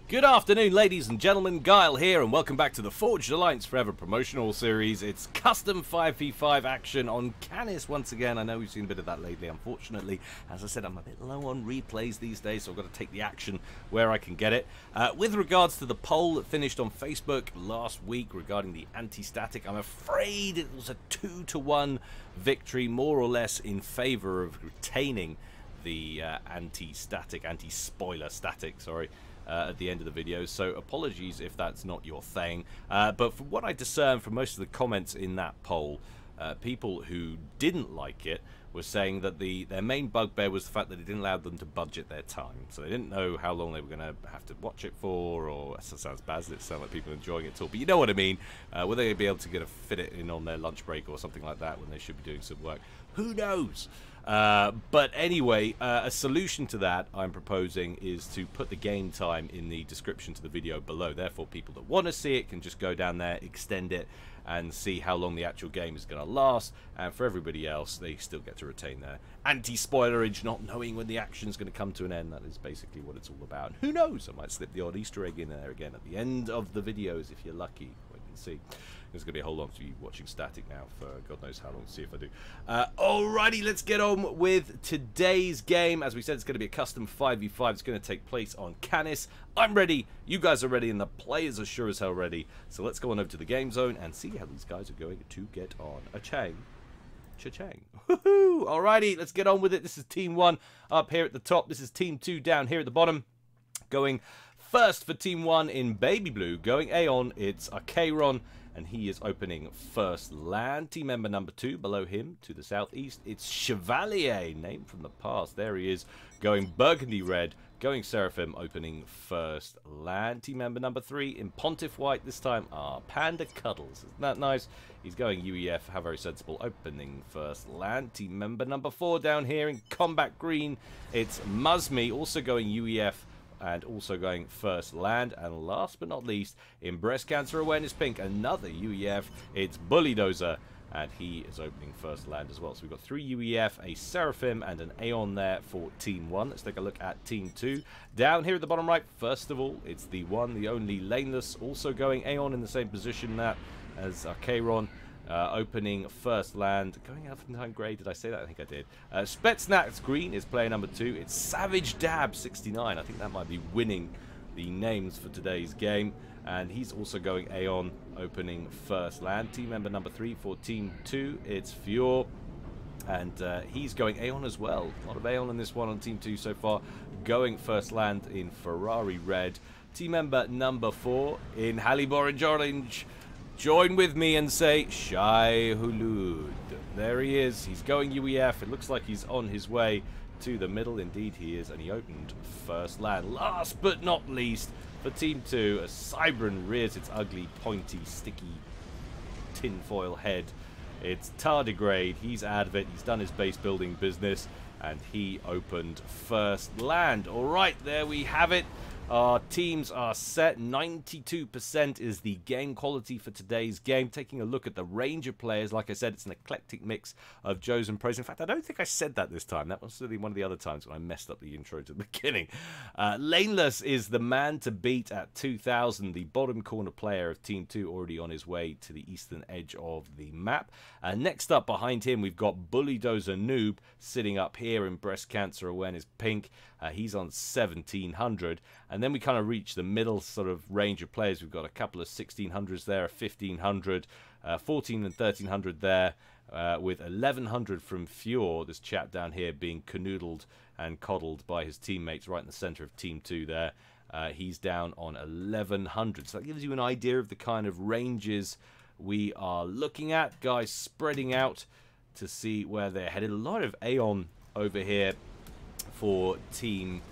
Good afternoon, ladies and gentlemen. Guile here, and welcome back to the Forged Alliance Forever promotional series. It's custom 5v5 action on Canis once again. I know we've seen a bit of that lately, unfortunately. As I said, I'm a bit low on replays these days, so I've got to take the action where I can get it. With regards to the poll that finished on Facebook last week regarding the anti-static, I'm afraid it was a 2-to-1 victory, more or less in favor of retaining the anti-spoiler static, sorry. At the end of the video, so apologies if that's not your thing, but from what I discerned from most of the comments in that poll, people who didn't like it were saying that their main bugbear was the fact that it didn't allow them to budget their time, so they didn't know how long they were going to have to watch it for, or that sounds bad, it sounds like people enjoying it at all, but you know what I mean. Were they going to be able to fit it in on their lunch break or something like that when they should be doing some work? Who knows? But anyway, a solution to that I'm proposing is to put the game time in the description to the video below. Therefore, people that want to see it can just go down there, extend it, and see how long the actual game is going to last. And for everybody else, they still get to retain their anti-spoilerage, not knowing when the action's going to come to an end. That is basically what it's all about. And who knows, I might slip the odd Easter egg in there again at the end of the videos if you're lucky. Wait and see. There's going to be a whole lot of you watching static now for God knows how long. See if I do. Alrighty, let's get on with today's game. As we said, it's going to be a custom 5v5. It's going to take place on Canis. I'm ready. You guys are ready, and the players are sure as hell ready. So let's go on over to the game zone and see how these guys are going to get on. Cha-chang. Woohoo! Alrighty, let's get on with it. This is Team 1 up here at the top. This is Team 2 down here at the bottom. Going first for Team 1 in baby blue. Going Aeon, it's Archairon, and he is opening first land. Team member number 2 below him to the southeast, it's Chevalier, name from the past. There he is, going burgundy red, going Seraphim, opening first land. Team member number 3 in Pontiff white this time, Panda Cuddles. Isn't that nice? He's going UEF, how very sensible, opening first land. Team member number 4 down here in combat green, it's Muzmy, also going UEF, and also going first land. And last but not least, in breast cancer awareness pink, another UEF, it's Bulldozer, and he is opening first land as well. So we've got 3 UEF, a Seraphim, and an Aeon there for Team 1. Let's take a look at Team 2. Down here at the bottom right, first of all, it's the one, the only Laneless, also going Aeon in the same position that as Archairon. Opening first land, going Elephantine Grey, did I say that? I think I did. Spetsnaz Green is player number 2. It's Savage Dab 69. I think that might be winning the names for today's game. And he's also going Aeon, opening first land. Team member number 3 for Team 2, it's Fior. And he's going Aeon as well. A lot of Aeon in this one on Team 2 so far. Going first land in Ferrari Red. Team member number 4 in Halliburton Orange. Join with me and say, Shai Hulud. There he is. He's going UEF. It looks like he's on his way to the middle. Indeed he is. And he opened first land. Last but not least, for Team 2, a Cybran rears its ugly, pointy, sticky tinfoil head. It's Tardigrade. He's out of it. He's done his base building business. And he opened first land. Alright, there we have it. Our teams are set. 92% is the game quality for today's game. Taking a look at the range of players, like I said, it's an eclectic mix of Joes and pros. In fact, I don't think I said that this time. That was really one of the other times when I messed up the intro to the beginning. Laneless is the man to beat at 2,000. The bottom corner player of Team 2 already on his way to the eastern edge of the map. Next up behind him, we've got Bulldozer Noob sitting up here in breast cancer awareness pink. He's on 1,700. And then we kind of reach the middle sort of range of players. We've got a couple of 1,600s there, a 1,500, 14 and 1,300 there, with 1,100 from Fior, this chap down here being canoodled and coddled by his teammates right in the center of Team 2 there. He's down on 1,100. So that gives you an idea of the kind of ranges we are looking at. Guys spreading out to see where they're headed. A lot of Aeon over here for Team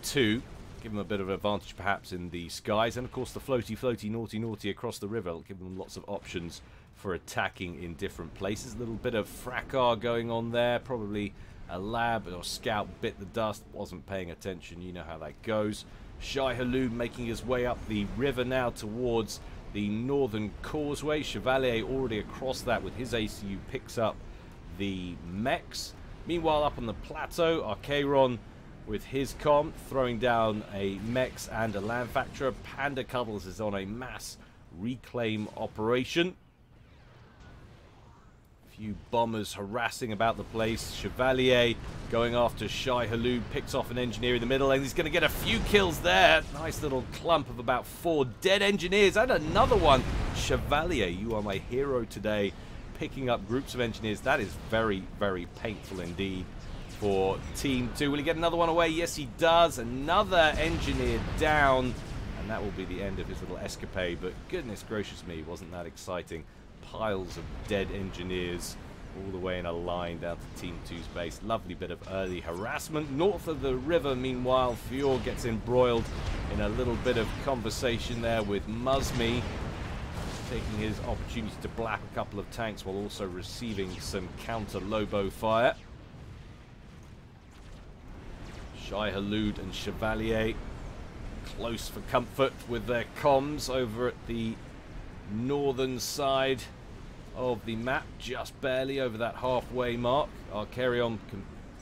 2. Give them a bit of an advantage perhaps in the skies. And of course the floaty, naughty across the river will give them lots of options for attacking in different places. A little bit of fracas going on there. Probably a lab or scout bit the dust. Wasn't paying attention. You know how that goes. Shai Hulud making his way up the river now towards the northern causeway. Chevalier already across that with his ACU picks up the mechs. Meanwhile, up on the plateau, Archairon with his comm, throwing down a Mex and a Landfacturer. Panda Cuddles is on a mass reclaim operation. Few bombers harassing about the place. Chevalier going after Shai Halud, picks off an engineer in the middle, and he's going to get a few kills there. Nice little clump of about 4 dead engineers, and another one. Chevalier, you are my hero today, picking up groups of engineers. That is very, very painful indeed for Team 2. Will he get another one away? Yes, he does. Another engineer down, and that will be the end of his little escapade. But goodness gracious me, wasn't that exciting? Piles of dead engineers all the way in a line down to Team 2's base. Lovely bit of early harassment. North of the river, meanwhile, Fior gets embroiled in a little bit of conversation there with Muzmi, taking his opportunity to black a couple of tanks while also receiving some counter Lobo fire. Shai Halud and Chevalier close for comfort with their comms over at the northern side of the map, just barely over that halfway mark. Arcarion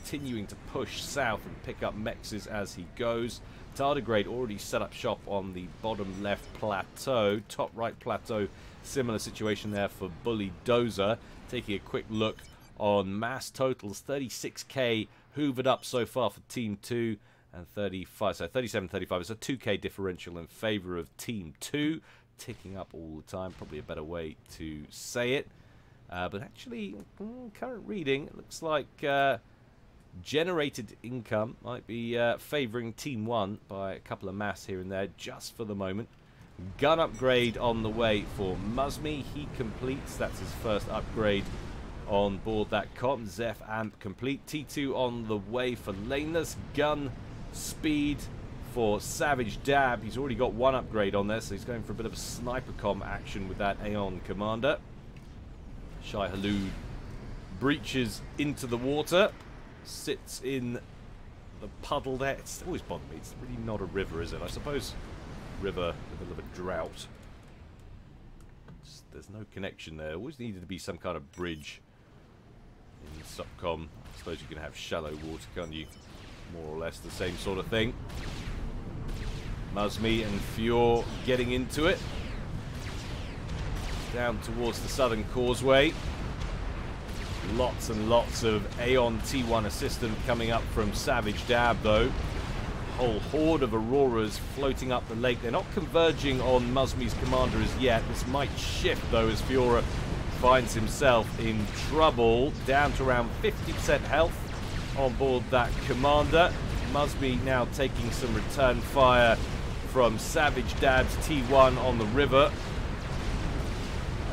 continuing to push south and pick up Mexes as he goes. Tardigrade already set up shop on the bottom left plateau. Top right plateau, similar situation there for Bully Dozer. Taking a quick look on mass totals, 36k hoovered up so far for Team 2, and 35, so 37-35. It's a 2k differential in favor of Team 2. Ticking up all the time, probably a better way to say it. But actually, current reading, it looks like generated income might be favouring Team 1 by a couple of mass here and there, just for the moment. Gun upgrade on the way for Muzmi. He completes. That's his first upgrade on board that cop. Zeph amp complete. T2 on the way for Laneless. Gun speed for Savage Dab. He's already got one upgrade on there, so he's going for a bit of a sniper comm action with that Aeon Commander. Shai Halud breaches into the water, sits in the puddle there. It's always bothered me. It's really not a river, is it? I suppose river with a little bit of drought. There's no connection there. Always needed to be some kind of bridge in Subcom. I suppose you can have shallow water, can't you? More or less the same sort of thing. Muzmi and Fior getting into it. Down towards the southern causeway. Lots and lots of Aeon T1 assistant coming up from Savage Dab, though. Whole horde of Auroras floating up the lake. They're not converging on Muzmi's commander as yet. This might shift, though, as Fiora finds himself in trouble. Down to around 50% health on board that commander. Muzmi now taking some return fire from Savage Dab's T1 on the river.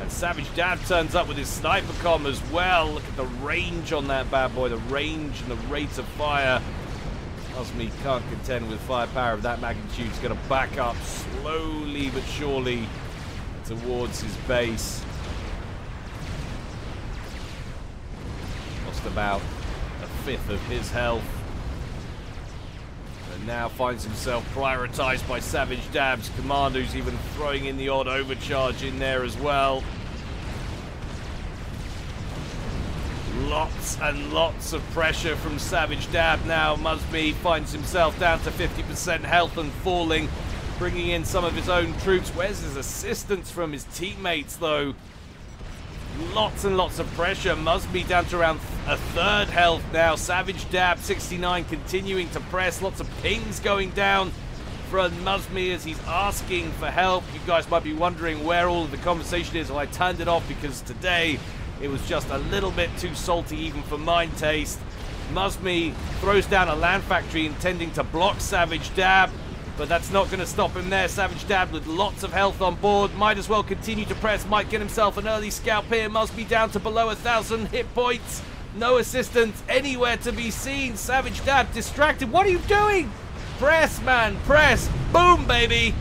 And Savage Dab turns up with his sniper comm as well. Look at the range on that bad boy, the range and the rate of fire. Muzmi can't contend with firepower of that magnitude. He's going to back up slowly but surely towards his base. Lost about a fifth of his health. And now finds himself prioritized by Savage Dab's commander, who's even throwing in the odd overcharge in there as well. Lots and lots of pressure from Savage Dab now. Muzmi finds himself down to 50% health and falling, bringing in some of his own troops. Where's his assistance from his teammates, though? Lots and lots of pressure. Muzmi down to around a third health now. Savage Dab 69 continuing to press. Lots of pings going down from Muzmi as he's asking for help. You guys might be wondering where all of the conversation is. Well, I turned it off because today it was just a little bit too salty even for my taste. Muzmi throws down a land factory intending to block Savage Dab, but that's not going to stop him there. Savage Dab with lots of health on board. Might as well continue to press. Might get himself an early scalp here. Muzmi down to below 1,000 hit points. No assistance anywhere to be seen. Savage Dab distracted. What are you doing? Press, man, press. Boom, baby.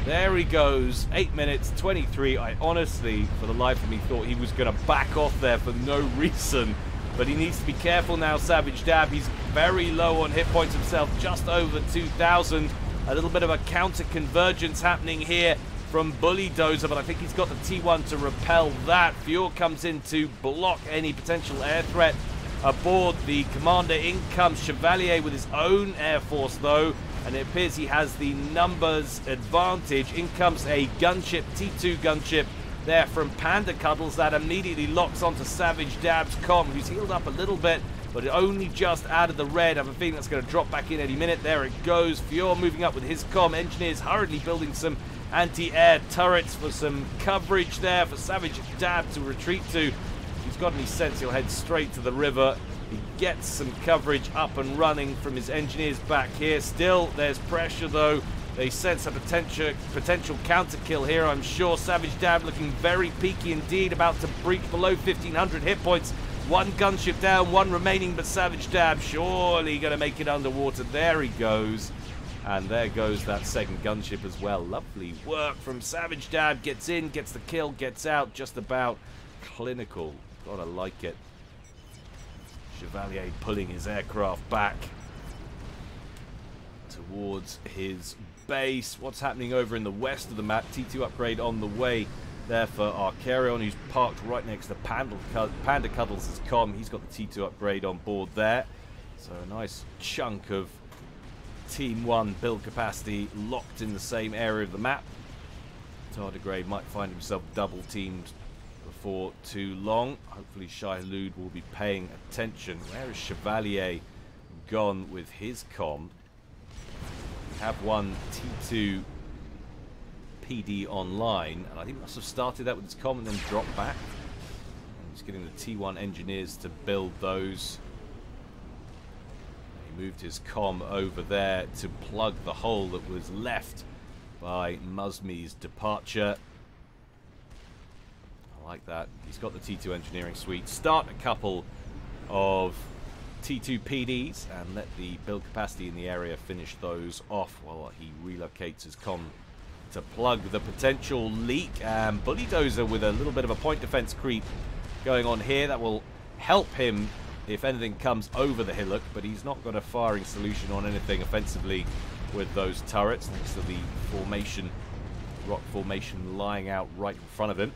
There he goes. 8 minutes, 23. I honestly, for the life of me, thought he was going to back off there for no reason. But he needs to be careful now, Savage Dab. He's very low on hit points himself, just over 2,000. A little bit of a counter-convergence happening here from Bully Dozer, but I think he's got the T1 to repel that. Fior comes in to block any potential air threat aboard the commander. In comes Chevalier with his own air force, though, and it appears he has the numbers advantage. In comes a gunship, T2 gunship there from Panda Cuddles that immediately locks onto Savage Dab's comm, who's healed up a little bit, but only just out of the red. I have a feeling that's going to drop back in any minute. There it goes. Fior moving up with his comm. Engineers hurriedly building some anti-air turrets for some coverage there for Savage Dab to retreat to. If he's got any sense, he'll head straight to the river. He gets some coverage up and running from his engineers back here. Still, there's pressure, though. They sense a potential counter kill here, I'm sure. Savage Dab looking very peaky indeed, about to breach below 1,500 hit points. One gunship down, one remaining, but Savage Dab surely going to make it underwater. There he goes. And there goes that second gunship as well. Lovely work from Savage Dab. Gets in, gets the kill, gets out. Just about clinical. Gotta like it. Chevalier pulling his aircraft back towards his base. What's happening over in the west of the map? T2 upgrade on the way there for Arcarion, who's parked right next to Panda Cuddles' comm. He's got the T2 upgrade on board there. So a nice chunk of Team 1 build capacity locked in the same area of the map. Tardigrade might find himself double teamed before too long. Hopefully Shai-Hulud will be paying attention. Where is Chevalier gone with his comm? We have one T2 PD online, and I think he must have started that with his comm and then dropped back. And he's getting the T1 engineers to build those. He moved his comm over there to plug the hole that was left by Muzmi's departure. I like that. He's got the T2 engineering suite. Start a couple of T2 PDs and let the build capacity in the area finish those off while he relocates his comm to plug the potential leak. And Bulldozer with a little bit of a point defense creep going on here. That will help him if anything comes over the hillock, but he's not got a firing solution on anything offensively with those turrets next to the formation, rock formation lying out right in front of him.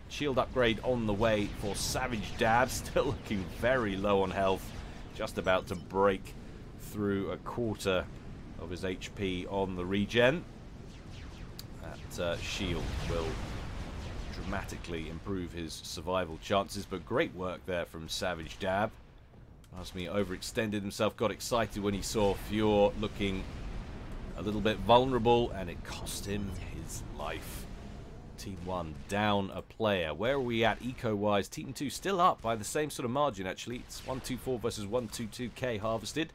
Shield upgrade on the way for Savage Dab, still looking very low on health, just about to break through a quarter of his HP on the regen. That shield will dramatically improve his survival chances, but great work there from Savage Dab. Asmi overextended himself, got excited when he saw Fior looking a little bit vulnerable, and it cost him his life. Team 1 down a player. Where are we at eco-wise? Team 2 still up by the same sort of margin, actually. It's 124 versus 122k harvested.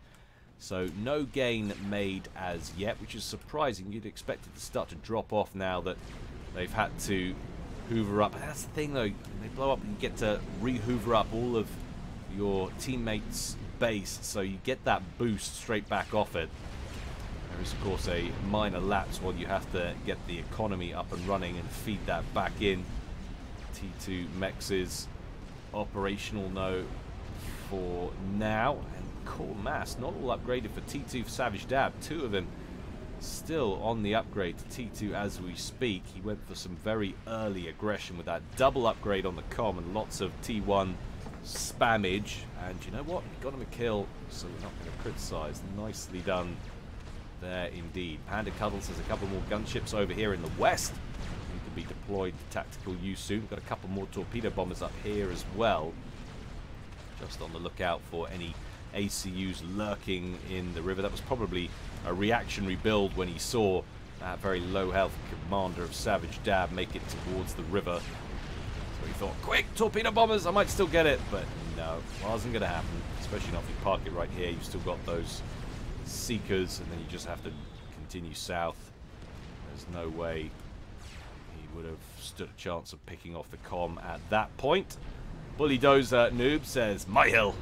So no gain made as yet, which is surprising. You'd expect it to start to drop off now that they've had to hoover up. That's the thing, though. When they blow up, you get to re-hoover up all of your teammates' base, so you get that boost straight back off it. There is, of course, a minor lapse while you have to get the economy up and running and feed that back in. T2 mechs is operational, no, for now. And core mass, not all upgraded for T2 for Savage Dab. Two of them still on the upgrade to T2 as we speak. He went for some very early aggression with that double upgrade on the comm and lots of T1 spammage. And you know what? We got him a kill, so we're not going to criticize. Nicely done there indeed. Panda Cuddles has a couple more gunships over here in the west. Need to be deployed to tactical use soon. We've got a couple more torpedo bombers up here as well. Just on the lookout for any ACUs lurking in the river. That was probably a reactionary build when he saw that very low health commander of Savage Dab make it towards the river. So he thought, quick, torpedo bombers, I might still get it. But no, wasn't going to happen. Especially not if you park it right here. You've still got those seekers, and then you just have to continue south. There's no way he would have stood a chance of picking off the comm at that point. Bulldozer Noob says, my hill.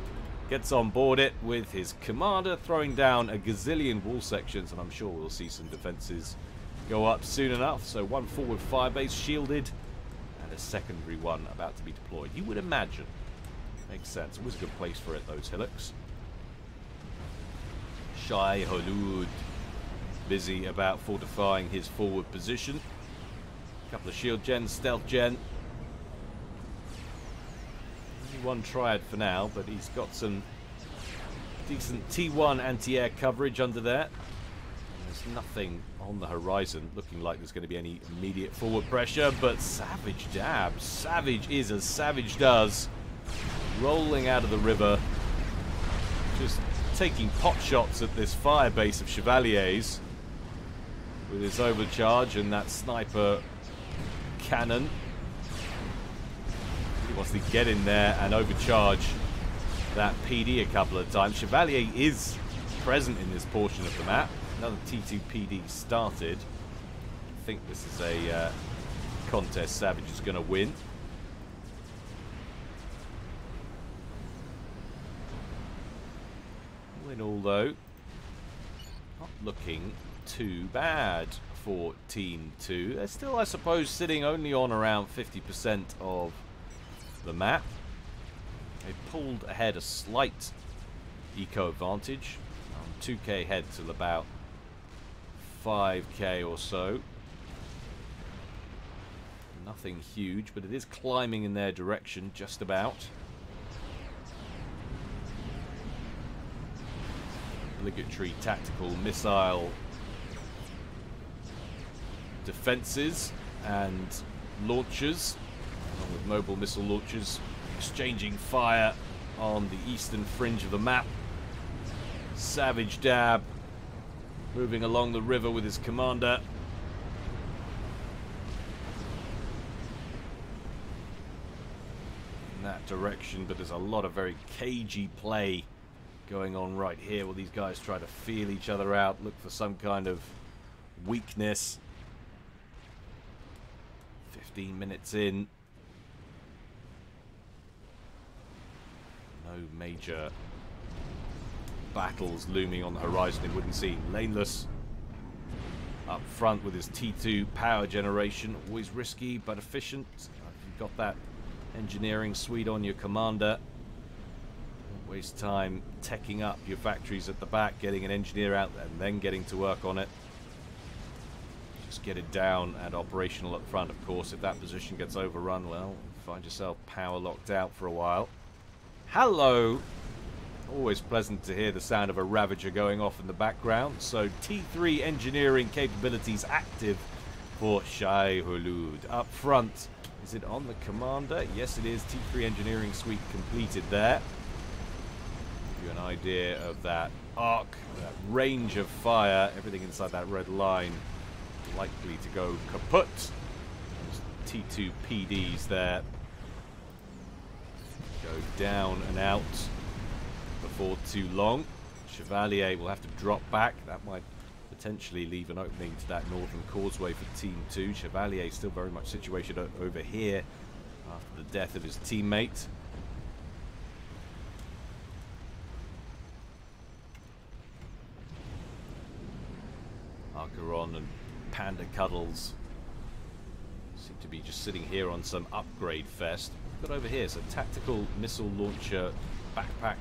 Gets on board it with his commander, throwing down a gazillion wall sections, and I'm sure we'll see some defenses go up soon enough. So one forward firebase shielded, and a secondary one about to be deployed. You would imagine. Makes sense. It was a good place for it, those hillocks. Shai-Hulud busy about fortifying his forward position. A couple of shield gens, stealth gen. One triad for now, but he's got some decent T1 anti-air coverage under there. There's nothing on the horizon looking like there's going to be any immediate forward pressure, but Savage dabs. Savage is as Savage does. Rolling out of the river. Just taking pot shots at this fire base of Chevalier's with his overcharge and that sniper cannon. He wants to get in there and overcharge that PD a couple of times. Chevalier is present in this portion of the map. Another T2 PD started. I think this is a contest Savage is going to win. All in all, though, not looking too bad for Team 2. They're still, I suppose, sitting only on around 50% of the map. They pulled ahead a slight eco advantage. 2k ahead till about 5k or so. Nothing huge, but it is climbing in their direction just about. Obligatory tactical missile defenses and launchers, along with mobile missile launchers, exchanging fire on the eastern fringe of the map. Savage dab moving along the river with his commander. In that direction, but there's a lot of very cagey play going on right here, where these guys try to feel each other out, look for some kind of weakness. 15 minutes in. No major battles looming on the horizon, it wouldn't seem. Laneless up front with his T2 power generation. Always risky, but efficient. If you've got that engineering suite on your commander, don't waste time teching up your factories at the back, getting an engineer out and then getting to work on it. Just get it down and operational up front, of course. If that position gets overrun, well, find yourself power locked out for a while. Hello! Always pleasant to hear the sound of a Ravager going off in the background. So T3 engineering capabilities active for Shai Hulud. Up front, is it on the commander? Yes, it is. T3 engineering suite completed there. Give you an idea of that arc, that range of fire. Everything inside that red line likely to go kaput. Those T2 PDs there go down and out before too long. Chevalier will have to drop back. That might potentially leave an opening to that northern causeway for Team 2. Chevalier still very much situated over here after the death of his teammate. Archeron and Panda Cuddles seem to be just sitting here on some upgrade fest. Got over here, so tactical missile launcher backpack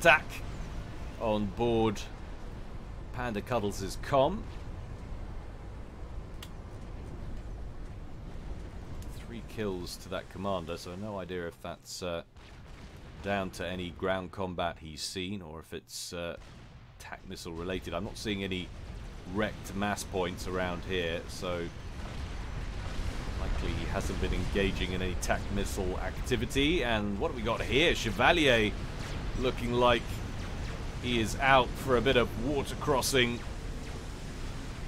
tack on board Panda Cuddles' comm. 3 kills to that commander, so no idea if that's down to any ground combat he's seen or if it's tac missile related. I'm not seeing any wrecked mass points around here, so likely he hasn't been engaging in any tac missile activity. And what have we got here? Chevalier looking like he is out for a bit of water crossing.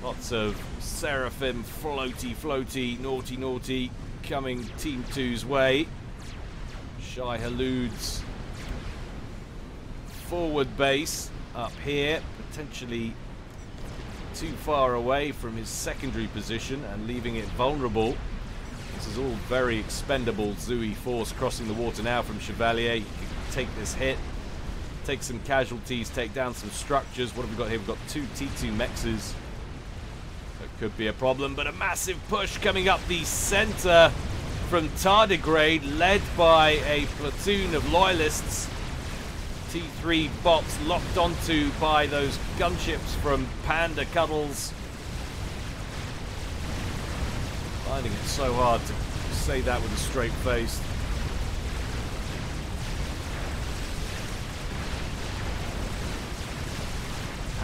Lots of Seraphim floaty, naughty coming Team 2's way. Shai Hulud's forward base up here, potentially too far away from his secondary position and leaving it vulnerable. This is all very expendable Zui force crossing the water now from Chevalier. He can take this hit, take some casualties, take down some structures. What have we got here? We've got 2 T2 mexes. That could be a problem, but a massive push coming up the center from Tardigrade, led by a platoon of loyalists. T3 bots locked onto by those gunships from Panda Cuddles. Finding it so hard to say that with a straight face.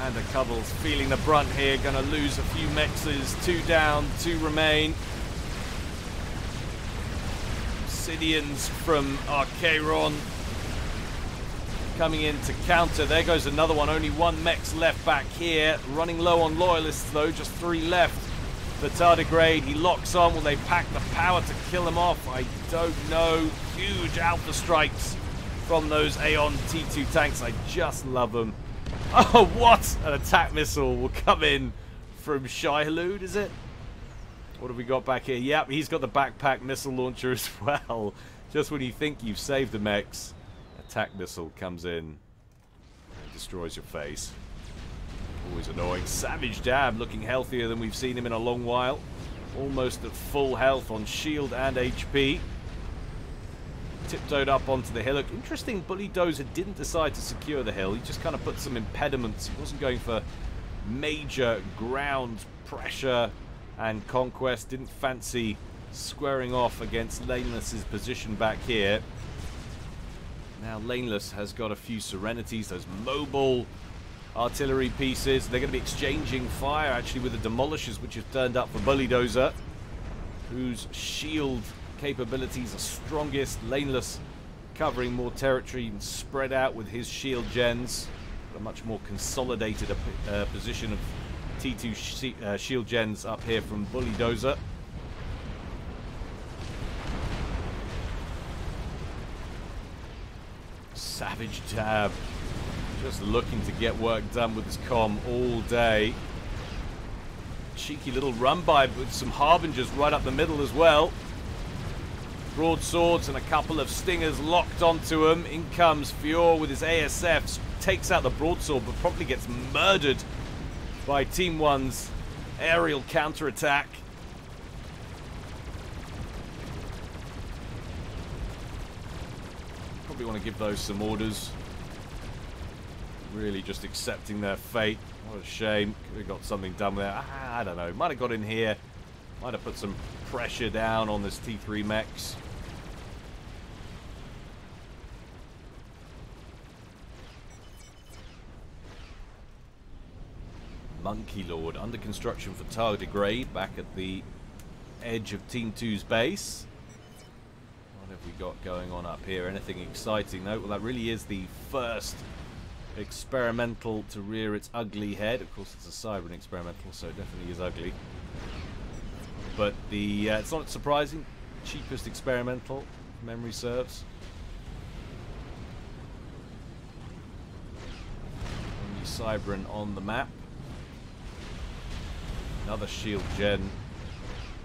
Commander Cuddles feeling the brunt here. Going to lose a few mexes. 2 down, 2 remain. Obsidians from Archaeron coming in to counter. There goes another one. Only 1 mex left back here. Running low on loyalists though. Just 3 left. The tardigrade, he locks on. Will they pack the power to kill him off? I don't know. Huge alpha strikes from those Aeon T2 tanks. I just love them. Oh, what? An attack missile will come in from Shai-Hulud, is it? What have we got back here? Yep, he's got the backpack missile launcher as well. Just when you think you've saved the mechs, attack missile comes in and destroys your face. Always annoying. Savage Dab looking healthier than we've seen him in a long while. Almost at full health on shield and HP. Tiptoed up onto the hillock. Interesting, Bully Dozer didn't decide to secure the hill. He just kind of put some impediments. He wasn't going for major ground pressure and conquest. Didn't fancy squaring off against Laneless's position back here. Now Laneless has got a few Serenities, those mobile artillery pieces. They're going to be exchanging fire actually with the Demolishers, which have turned up for Bully Dozer, whose shield capabilities are strongest. Laneless covering more territory and spread out with his shield gens. A much more consolidated position of T2 shield gens up here from Bully Dozer. Savage Dab just looking to get work done with his comm all day. Cheeky little run by with some Harbingers right up the middle as well. Broadswords and a couple of Stingers locked onto him. In comes Fior with his ASFs. Takes out the broadsword but probably gets murdered by Team 1's aerial counterattack. Probably want to give those some orders. Really just accepting their fate. What a shame. Could have got something done with that. I don't know. Might have got in here. Might have put some pressure down on this T3 mechs. Monkey Lord under construction for tardigrade back at the edge of Team 2's base. What have we got going on up here? Anything exciting? No, well that really is the first experimental to rear its ugly head. Of course it's a Cybran experimental, so it definitely is ugly. But the it's not surprising. Cheapest experimental, if memory serves. Only Cybran on the map. Another shield gen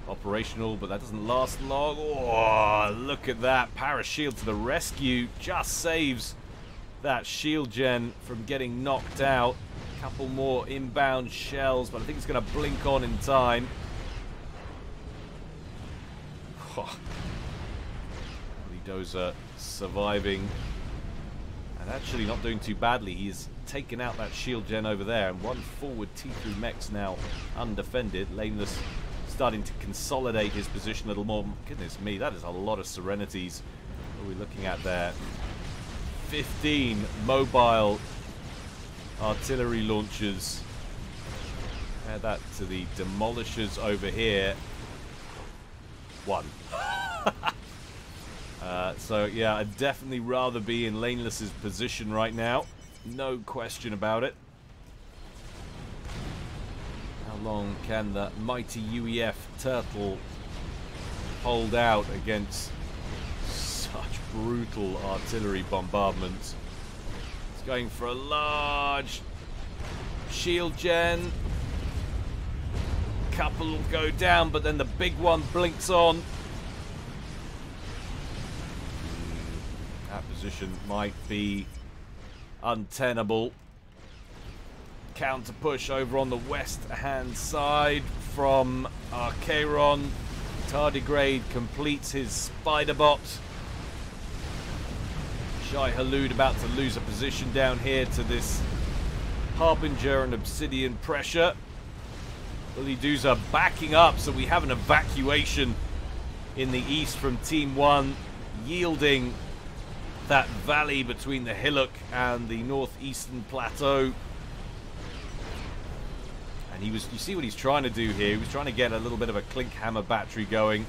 operational, but that doesn't last long. Oh, look at that. Parashield to the rescue. Just saves that shield gen from getting knocked out. A couple more inbound shells, but I think it's going to blink on in time. Oh. Dozer surviving and actually not doing too badly. He's taken out that shield gen over there, and one forward T3 mech's now undefended. Laneless starting to consolidate his position a little more. Goodness me, that is a lot of Serenities. What are we looking at there? 15 mobile artillery launchers. Add that to the Demolishers over here. 1. So yeah, I'd definitely rather be in Laneless's position right now. No question about it. How long can the mighty UEF turtle hold out against such brutal artillery bombardments? It's going for a large shield gen. Couple will go down, but then the big one blinks on. That position might be untenable. Counter push over on the west hand side from Archaeron. Tardigrade completes his spider bot. Shai-Hulud about to lose a position down here to this Harbinger and Obsidian pressure. Bully Dozer backing up, so we have an evacuation in the east from Team 1, yielding that valley between the hillock and the northeastern plateau And you see what he's trying to do here. He was trying to get a little bit of a clink hammer battery going.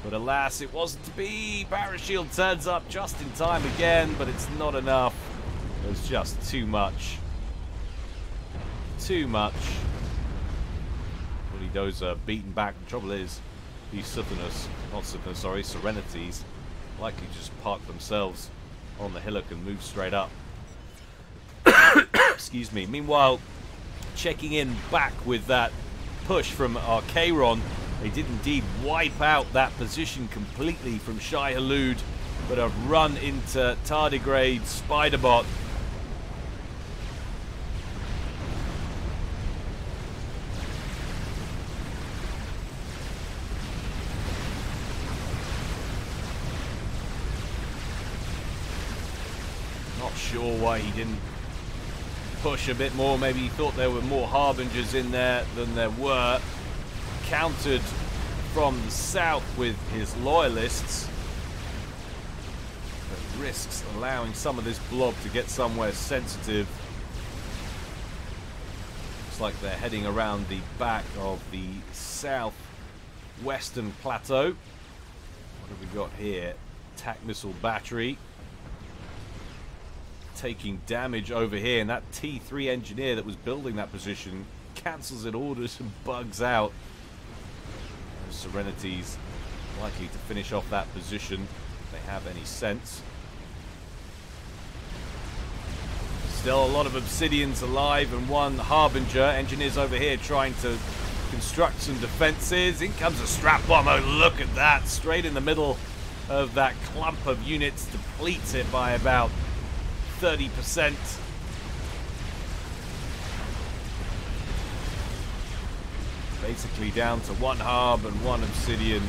But alas, it wasn't to be. Parashield turns up just in time again, but it's not enough. There's just too much. Too much. Bulldozer beaten back. The trouble is, these Serenities likely just park themselves on the hillock and move straight up. Excuse me. Meanwhile, checking in back with that push from Archaeron, they did indeed wipe out that position completely from Shai Halud, but have run into Tardigrade, Spiderbot. Not sure why he didn't push a bit more. Maybe he thought there were more Harbingers in there than there were. Countered from the south with his loyalists, but risks allowing some of this blob to get somewhere sensitive. Looks like they're heading around the back of the southwestern plateau. What have we got here? Attack missile battery taking damage over here, and that T3 engineer that was building that position cancels its orders and bugs out. Those Serenities likely to finish off that position if they have any sense. Still a lot of Obsidians alive and one Harbinger. Engineers over here trying to construct some defenses. In comes a strap bomb. Oh, look at that. Straight in the middle of that clump of units. Depletes it by about 30%. Basically down to one Harb and one Obsidian.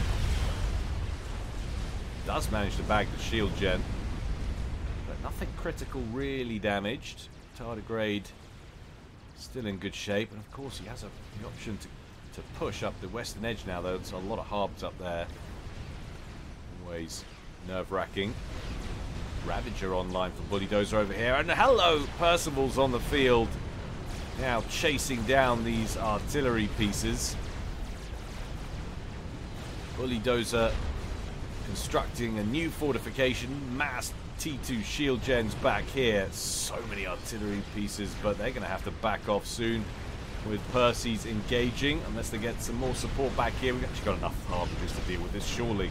Does manage to bag the shield gen, but nothing critical really damaged. Tardigrade still in good shape, and of course he has the option to push up the western edge now, though. There's a lot of Harbs up there. Always nerve-wracking. Ravager online for Bulldozer over here, and hello, Percival's on the field now, chasing down these artillery pieces. Bulldozer constructing a new fortification, mass T2 shield gens back here. So many artillery pieces, but they're going to have to back off soon with Percy's engaging, unless they get some more support back here. We've actually got enough Harbingers to deal with this, surely.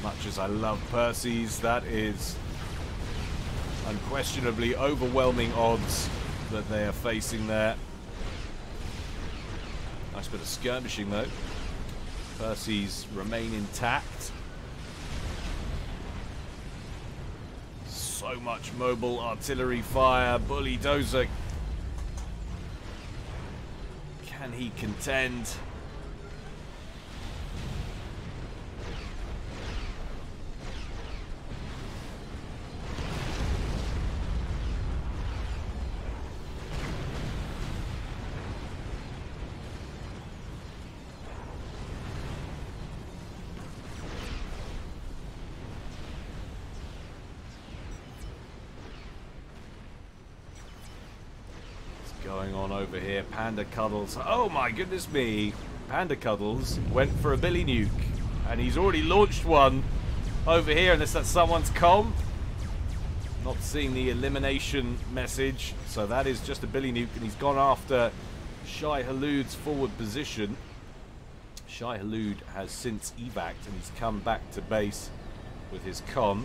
Much as I love Percy's, that is unquestionably overwhelming odds that they are facing there. Nice bit of skirmishing though. Percy's remain intact. So much mobile artillery fire. Bulldozer, can he contend? Going on over here, Panda Cuddles. Oh my goodness me! Panda Cuddles went for a Billy Nuke, and he's already launched one over here, unless that's someone's comm. Not seeing the elimination message, so that is just a Billy Nuke, and he's gone after Shai Halud's forward position. Shai Halud has since evac'd, and he's come back to base with his comm.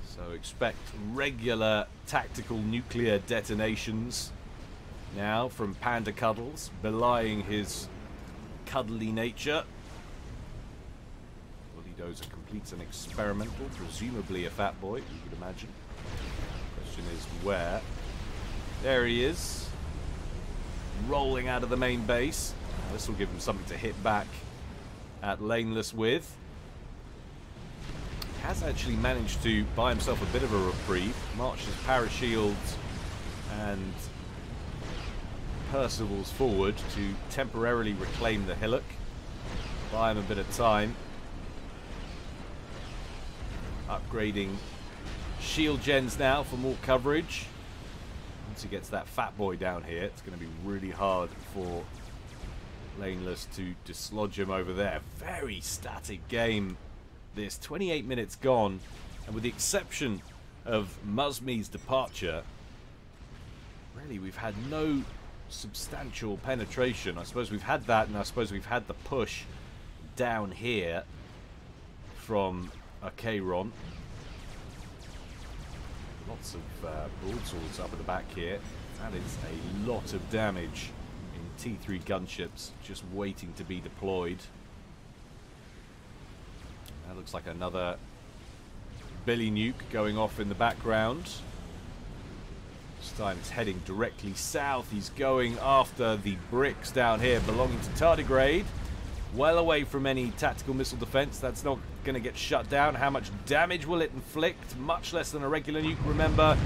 So expect regular tactical nuclear detonations now from Panda Cuddles, belying his cuddly nature. Bulldozer completes an experimental, presumably a fat boy, you would imagine. Question is where? There he is, rolling out of the main base. This will give him something to hit back at laneless with. Has actually managed to buy himself a bit of a reprieve. Marches Parashields and Percival's forward to temporarily reclaim the hillock. Buy him a bit of time. Upgrading shield gens now for more coverage. Once he gets that fat boy down here, it's going to be really hard for Laneless to dislodge him over there. Very static game. This 28 minutes gone, and with the exception of Muzmi's departure, really we've had no substantial penetration. I suppose we've had that, and I suppose we've had the push down here from Acheron. Lots of broadswords up at the back here. That is a lot of damage in T3 gunships just waiting to be deployed. That looks like another Billy Nuke going off in the background. This time it's heading directly south. He's going after the bricks down here belonging to Tardigrade. Well away from any tactical missile defense. That's not going to get shut down. How much damage will it inflict? Much less than a regular nuke, remember.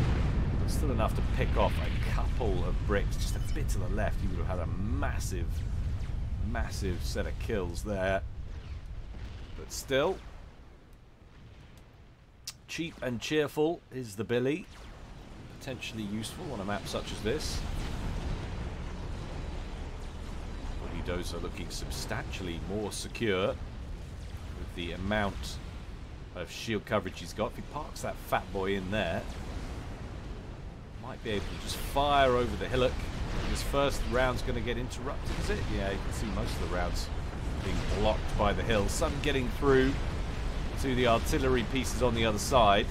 But still enough to pick off a couple of bricks. Just a bit to the left. He would have had a massive, massive set of kills there. But still, cheap and cheerful is the Billy. Potentially useful on a map such as this. Dozer looking substantially more secure with the amount of shield coverage he's got. If he parks that fat boy in there, might be able to just fire over the hillock. His first round's going to get interrupted, is it? Yeah, you can see most of the rounds being blocked by the hill. Some getting through to the artillery pieces on the other side.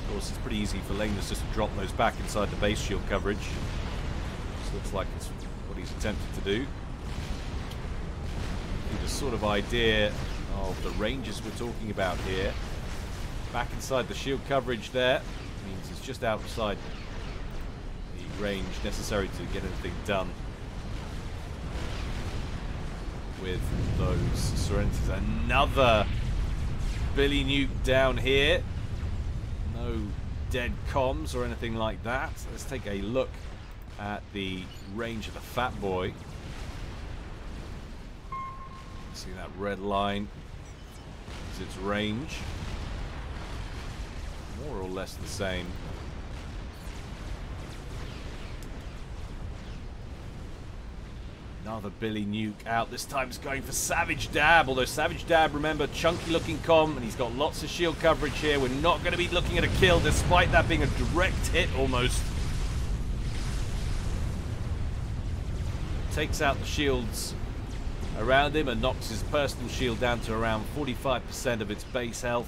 Of course, it's pretty easy for Laneless just to drop those back inside the base shield coverage. This looks like it's what he's attempted to do. The sort of idea of the ranges we're talking about here. Back inside the shield coverage there means it's just outside the range necessary to get anything done with those Serenities. Another Billy Nuke down here. No dead comms or anything like that. Let's take a look at the range of the fat boy. See that red line is its range. More or less the same. Another Billy Nuke out. This time it's going for Savage Dab. Although Savage Dab, remember, chunky looking comm, and he's got lots of shield coverage here. We're not going to be looking at a kill, despite that being a direct hit almost. Takes out the shields around him and knocks his personal shield down to around 45% of its base health.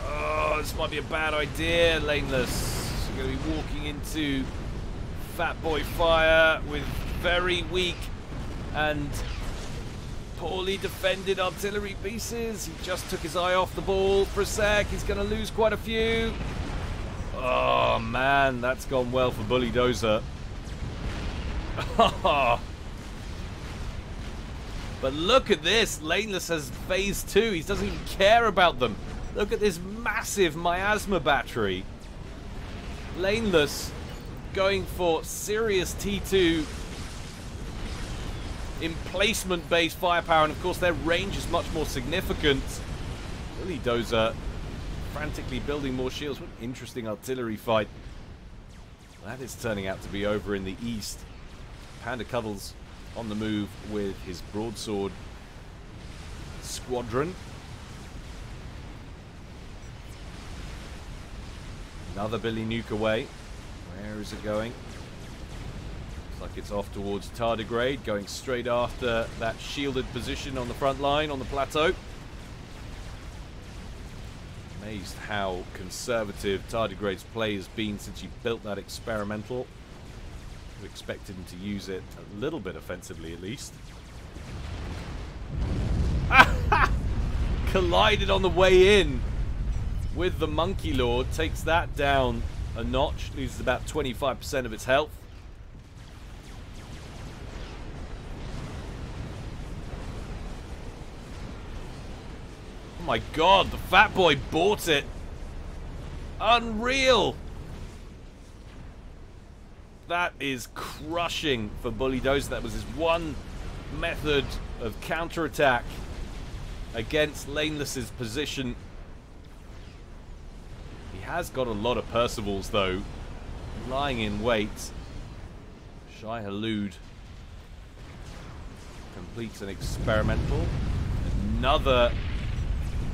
Oh, this might be a bad idea. Laneless is going to be walking into Fat Boy fire with very weak and poorly defended artillery pieces. He just took his eye off the ball for a sec. He's going to lose quite a few. Oh, man, that's gone well for Bully Dozer. But look at this. Laneless has phase 2. He doesn't even care about them. Look at this massive miasma battery. Laneless going for serious T2 emplacement-based firepower, and of course their range is much more significant. Bully Dozer frantically building more shields. What an interesting artillery fight. That is turning out to be over in the east. Panda Cuddles on the move with his broadsword squadron. Another Billy Nuke away. Where is it going? Looks like it's off towards Tardigrade, going straight after that shielded position on the front line on the plateau. Amazed how conservative Tardigrade's play has been since he built that experimental. We expected him to use it a little bit offensively at least. Collided on the way in with the Monkey Lord, takes that down a notch, loses about 25% of its health. my god, the fat boy bought it. Unreal. That is crushing for Bully Dozer. That was his one method of counterattack against Laneless's position. He has got a lot of Percivals, though, lying in wait. Shai Hulud completes an experimental. Another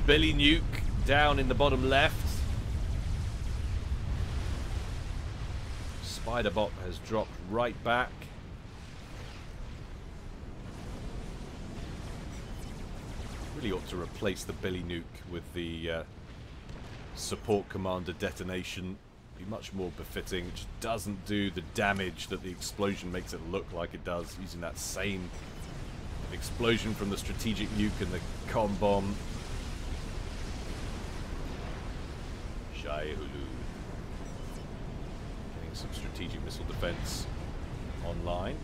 Billy Nuke down in the bottom left. Spiderbot has dropped right back. Really ought to replace the Billy Nuke with the support commander detonation. Be much more befitting. It just doesn't do the damage that the explosion makes it look like it does, using that same explosion from the strategic nuke and the com bomb. Shai Hulud getting some strategic missile defense online.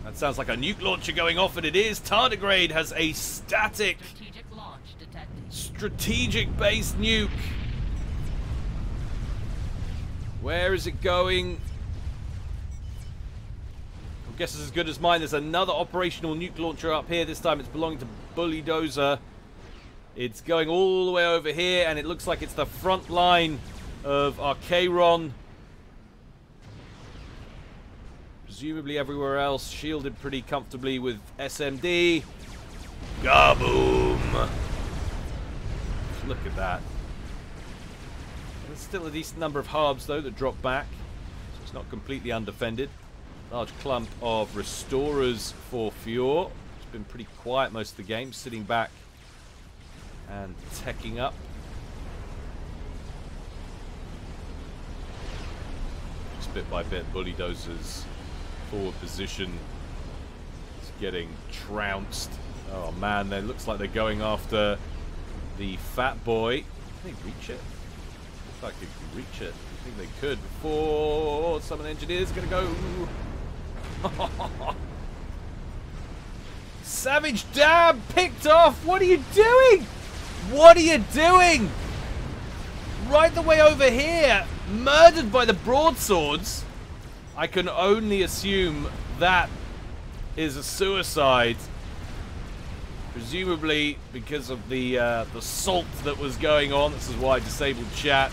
That sounds like a nuke launcher going off, and it is. Tardigrade has a static strategic base nuke. Where is it going? I guess it's as good as mine. There's another operational nuke launcher up here. This time it's belonging to Bully Dozer. It's going all the way over here, and it looks like it's the front line of Archairon. Presumably everywhere else shielded pretty comfortably with SMD. Gaboom! Look at that. There's still a decent number of harbs, though, that drop back. So it's not completely undefended. Large clump of restorers for Fior. It's been pretty quiet most of the game, sitting back and teching up. Just bit by bit, Bully Dozer's forward position is getting trounced. Oh man, it looks like they're going after the fat boy. Can they reach it? Looks like they can reach it. I think they could before some of the engineers are going to go. Savage Dab picked off. What are you doing? What are you doing? Right the way over here, murdered by the broadswords. I can only assume that is a suicide. Presumably because of the salt that was going on. This is why I disabled chat.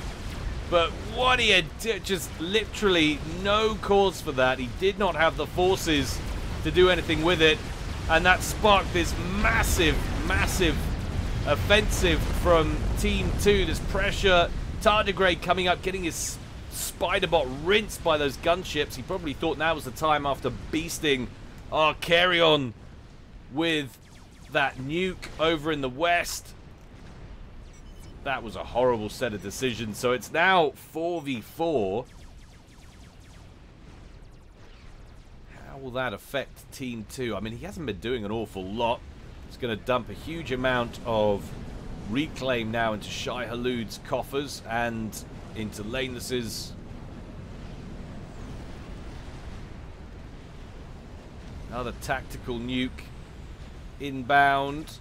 But what he did, just literally no cause for that. He did not have the forces to do anything with it. And that sparked this massive, massive offensive from Team 2. This pressure. Tardigrade coming up, getting his Spiderbot rinsed by those gunships. He probably thought now was the time after beasting Archairon with that nuke over in the west. That was a horrible set of decisions. So it's now 4v4. How will that affect Team 2? I mean, he hasn't been doing an awful lot. He's going to dump a huge amount of reclaim now into Shai Hulud's coffers and into Laneless's. Another tactical nuke inbound.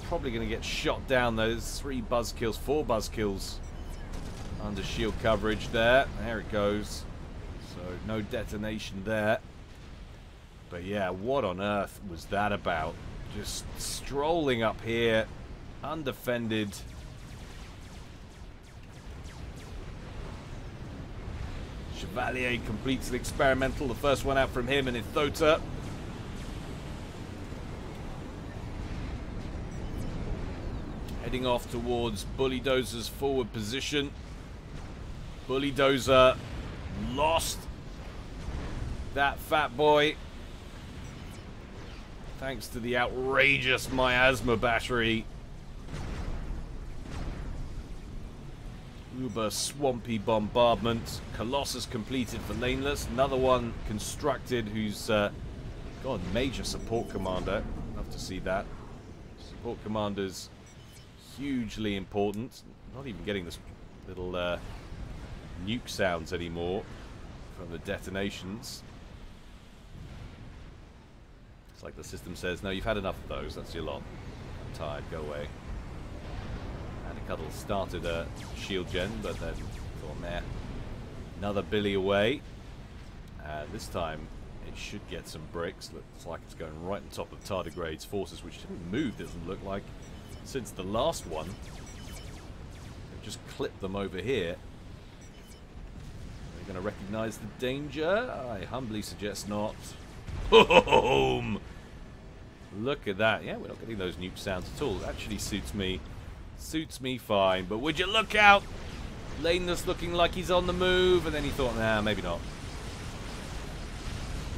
Probably going to get shot down. Those 4 buzz kills under shield coverage there. There it goes. So no detonation there. But yeah, what on earth was that about? Just strolling up here, undefended. Chevalier completes an experimental. The first one out from him and Ithota. Heading off towards Bully Dozer's forward position. Bully Dozer lost that fat boy. Thanks to the outrageous miasma battery. Uber swampy bombardment. Colossus completed for Laneless. Another one constructed who's got a major support commander. Love to see that. Support commanders hugely important. Not even getting this little nuke sounds anymore from the detonations. It's like the system says, no, you've had enough of those. That's your lot. I'm tired. Go away. Cuddle started a shield gen, but then thought, meh. Another Billy away. This time it should get some bricks. Looks like it's going right on top of Tardigrade's forces, which didn't move, doesn't look like, since the last one. They've just clipped them over here. They're going to recognise the danger? I humbly suggest not. Boom! Look at that. Yeah, we're not getting those nuke sounds at all. It actually suits me. Suits me fine. But would you look out? Laneless looking like he's on the move, and then he thought, nah, maybe not.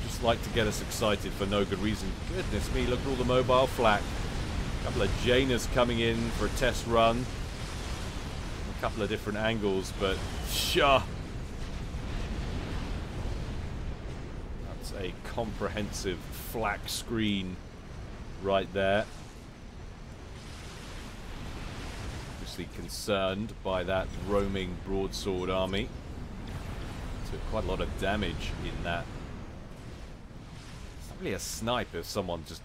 Just like to get us excited for no good reason. Goodness me, look at all the mobile flak. A couple of Janus coming in for a test run. A couple of different angles, but sure. That's a comprehensive flak screen right there. Obviously concerned by that roaming broadsword army. Took quite a lot of damage in that. It's not really a snipe if someone just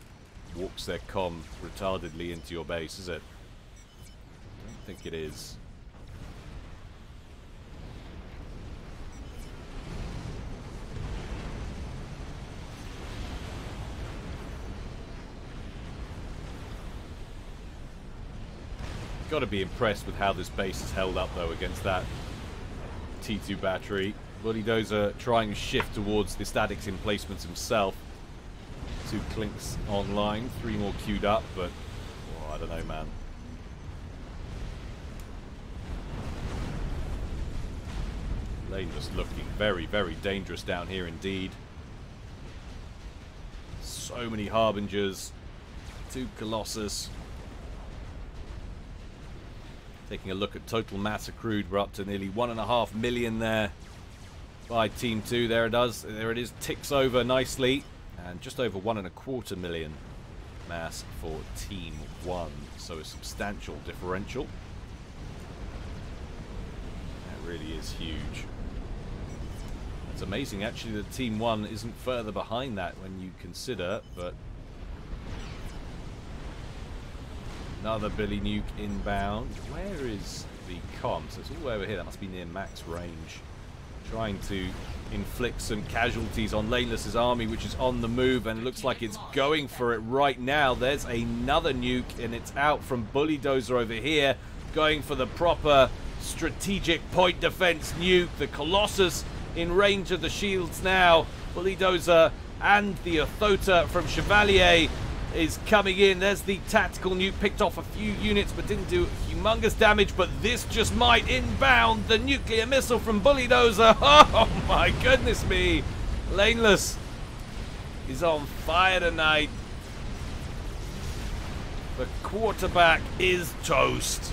walks their comm retardedly into your base, is it? I don't think it is. Got to be impressed with how this base has held up though against that T2 battery. Bulldozer trying to shift towards the statics emplacements himself. 2 clinks online, 3 more queued up, but oh, I don't know, man. Lane was looking very, very dangerous down here indeed. So many Harbingers, 2 Colossus. Taking a look at total mass accrued, we're up to nearly 1.5 million there by Team 2. There it is, ticks over nicely, and just over 1.25 million mass for Team 1. So a substantial differential. That really is huge. It's amazing actually that Team 1 isn't further behind that when you consider, but another Billy Nuke inbound. Where is the comm? So it's all over here. That must be near max range. Trying to inflict some casualties on Laneless's army, which is on the move, and it looks like it's going for it right now. There's another nuke, and it's out from Bulldozer over here, going for the proper strategic point defense nuke. The Colossus in range of the shields now. Bulldozer and the Athota from Chevalier is coming in. There's the tactical nuke, picked off a few units but didn't do humongous damage, but this just might inbound the nuclear missile from Bulldozer. Oh my goodness me. Laneless is on fire tonight. The quarterback is toast.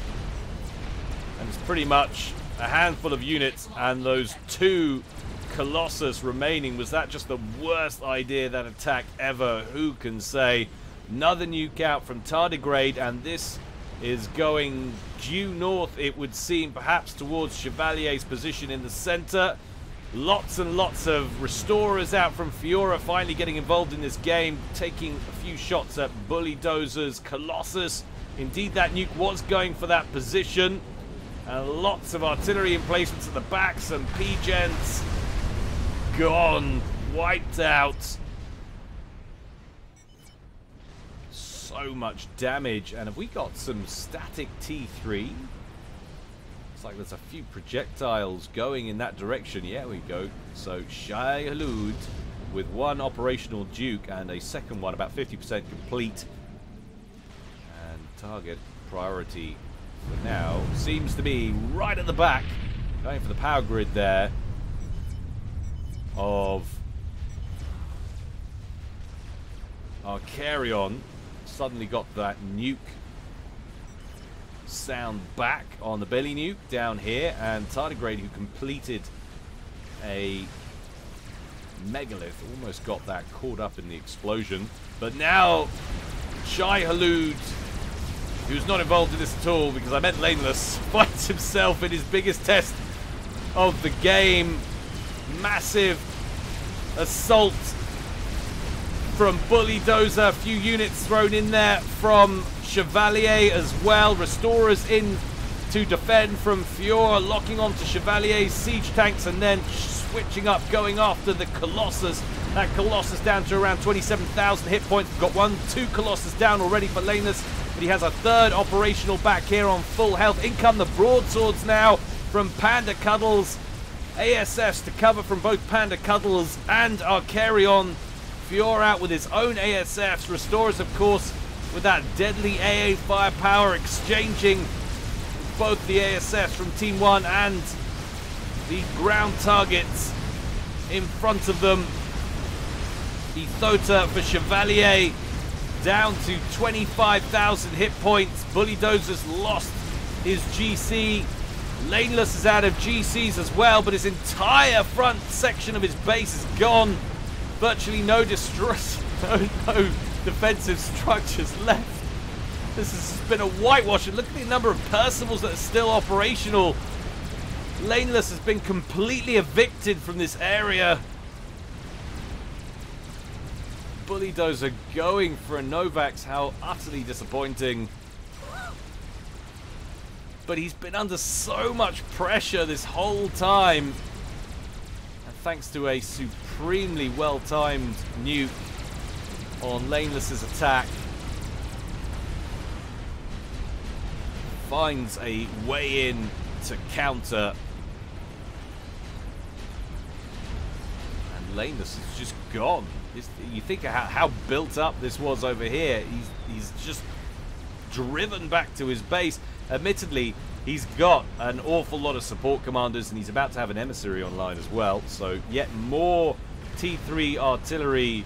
And it's pretty much a handful of units and those 2 Colossus remaining. Was that just the worst idea, that attack, ever? Who can say? Another nuke out from Tardigrade, and this is going due north, it would seem, perhaps towards Chevalier's position in the center. Lots and lots of restorers out from Fiora, finally getting involved in this game, taking a few shots at Bulldozer's Colossus. Indeed, that nuke was going for that position. And lots of artillery emplacements at the back, some P-Gens gone, wiped out. So much damage, and have we got some static T3? Looks like there's a few projectiles going in that direction. Yeah, we go. So Shai Halud with 1 operational Duke and a second one about 50% complete. And target priority for now seems to be right at the back, going for the power grid there of Arcarion. Suddenly got that nuke sound back on the belly nuke down here, and Tardigrade, who completed a megalith, almost got that caught up in the explosion. But now Shai Halud, who's not involved in this at all because I meant Laneless, finds himself in his biggest test of the game. Massive assault from Bulldozer, a few units thrown in there from Chevalier as well. Restorers in to defend from Fiora, locking onto Chevalier's siege tanks and then switching up, going after the Colossus. That Colossus down to around 27,000 hit points. We've got 2 Colossus down already for Laneless, but he has a third operational back here on full health. In come the broadswords now from Panda Cuddles. ASFs to cover from both Panda Cuddles and Arcarion. Fiora out with his own ASFs. Restorers, of course, with that deadly AA firepower, exchanging both the ASFs from Team 1 and the ground targets in front of them. The Thota for Chevalier down to 25,000 hit points. Bullydozer's lost his GC. Laneless is out of GCs as well, but his entire front section of his base is gone. Virtually no distress, no defensive structures left. This has been a whitewash, and look at the number of Percivals that are still operational. Laneless has been completely evicted from this area. Bulldozer going for a Novax, how utterly disappointing. But he's been under so much pressure this whole time. And thanks to a supremely well-timed nuke on Laneless's attack, finds a way in to counter. And Laneless is just gone. You think of how built up this was over here. He's just driven back to his base. Admittedly, he's got an awful lot of support commanders, and he's about to have an emissary online as well. So yet more T3 artillery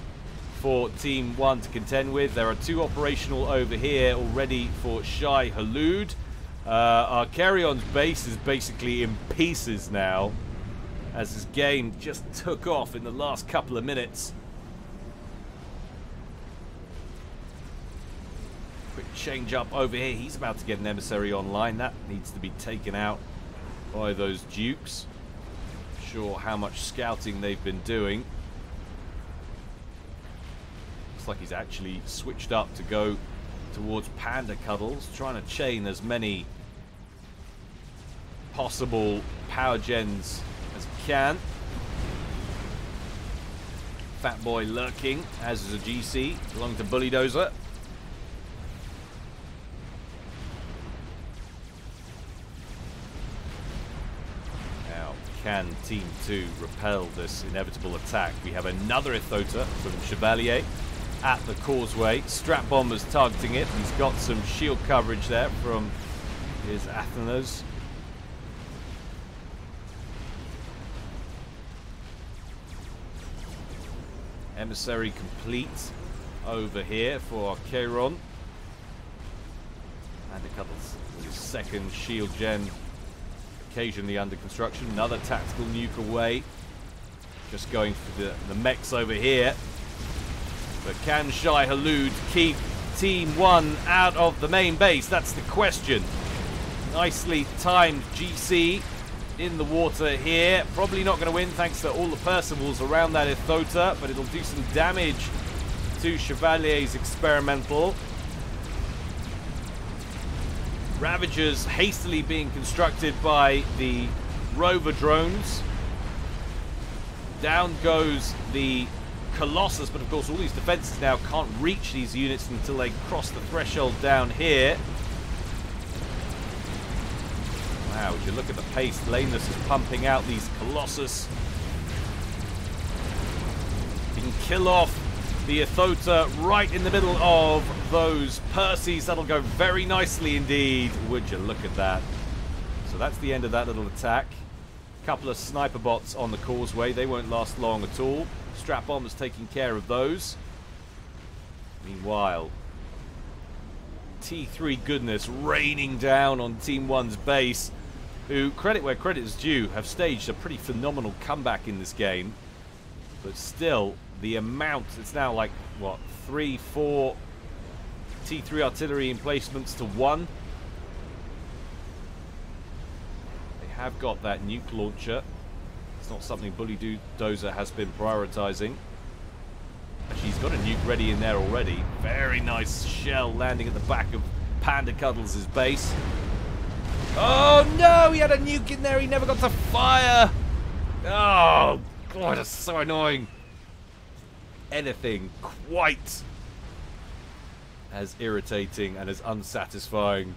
for Team 1 to contend with. There are 2 operational over here already for Shai Halud. Arcarion's base is basically in pieces now, as his game just took off in the last couple of minutes. Quick change up over here. He's about to get an emissary online. That needs to be taken out by those Dukes. Not sure how much scouting they've been doing. Looks like he's actually switched up to go towards Panda Cuddles, trying to chain as many possible power gens as he can. Fat Boy lurking, as is a GC, belonging to Bulldozer. Can Team 2 repel this inevitable attack? We have another Ithota from Chevalier at the causeway. Strap bombers targeting it. He's got some shield coverage there from his Athenas. Emissary complete over here for Archaron. And a couple of second shield gen occasionally under construction. Another tactical nuke away. Just going for the mechs over here. But can Shai Halud keep Team 1 out of the main base? That's the question. Nicely timed GC in the water here. Probably not going to win thanks to all the Percivals around that Ithota, but it'll do some damage to Chevalier's experimental. Ravagers hastily being constructed by the rover drones. Down goes the Colossus, but of course all these defenses now can't reach these units until they cross the threshold down here. Wow, would you look at the pace Laneless is pumping out these Colossus. He can kill off the Ithota right in the middle of those Percies. That'll go very nicely indeed. Would you look at that? So that's the end of that little attack. Couple of sniper bots on the causeway. They won't last long at all. Strap bombers taking care of those. Meanwhile, T3 goodness raining down on Team 1's base, who, credit where credit is due, have staged a pretty phenomenal comeback in this game. But still, the amount, it's now like, what, 3, 4 T3 artillery emplacements to 1. They have got that nuke launcher. It's not something Bulldozer has been prioritizing. Actually, he's got a nuke ready in there already. Very nice shell landing at the back of Panda Cuddles' base. Oh no, he had a nuke in there, he never got to fire. Oh god, that's so annoying. Anything quite as irritating and as unsatisfying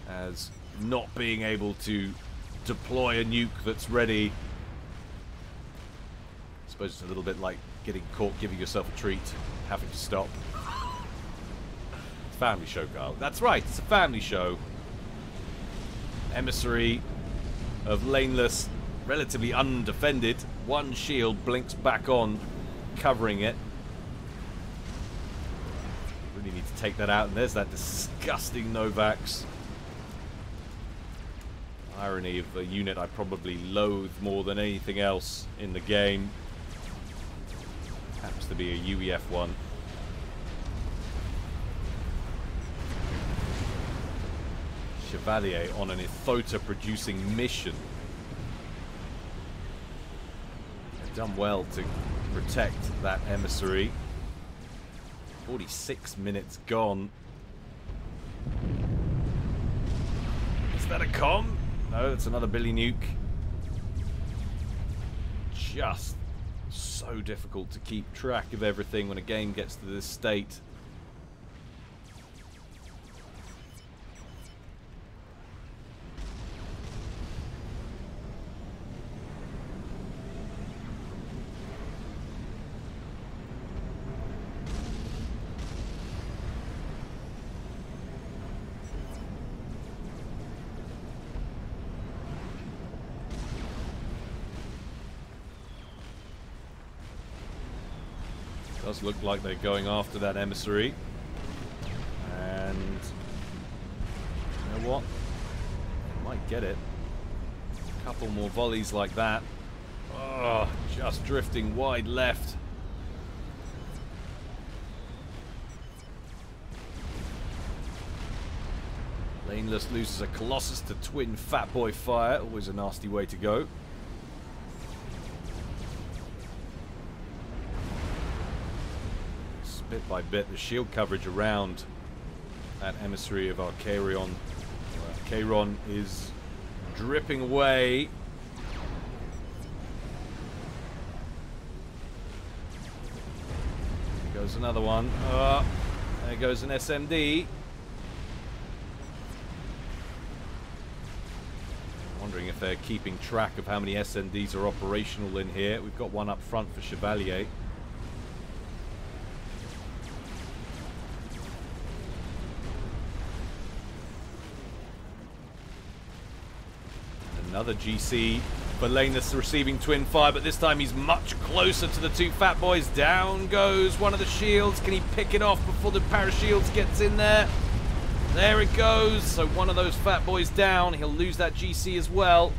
as not being able to deploy a nuke that's ready. I suppose it's a little bit like getting caught giving yourself a treat, having to stop. Family show, Carl. That's right, it's a family show. Emissary of laneless, relatively undefended. One shield blinks back on, covering it. Really need to take that out, and there's that disgusting Novax. Irony of a unit I probably loathe more than anything else in the game. Happens to be a UEF one. Chevalier on an Ithota producing mission. They've done well to protect that emissary. 46 minutes gone. Is that a comm? No, it's another Billy nuke. Just so difficult to keep track of everything when a game gets to this state. Does look like they're going after that emissary. And you know what? They might get it. A couple more volleys like that. Oh, just drifting wide left. Laneless loses a Colossus to twin Fat Boy fire. Always a nasty way to go. Bit by bit, the shield coverage around that emissary of our Cheiron. Cheiron is dripping away. There goes another one. There goes an SMD. Wondering if they're keeping track of how many SMDs are operational in here. We've got one up front for Chevalier. Another GC for Lanus receiving twin fire, but this time he's much closer to the two Fat Boys. Down goes one of the shields. Can he pick it off before the parashields gets in there? There it goes. So one of those Fat Boys down. He'll lose that GC as well.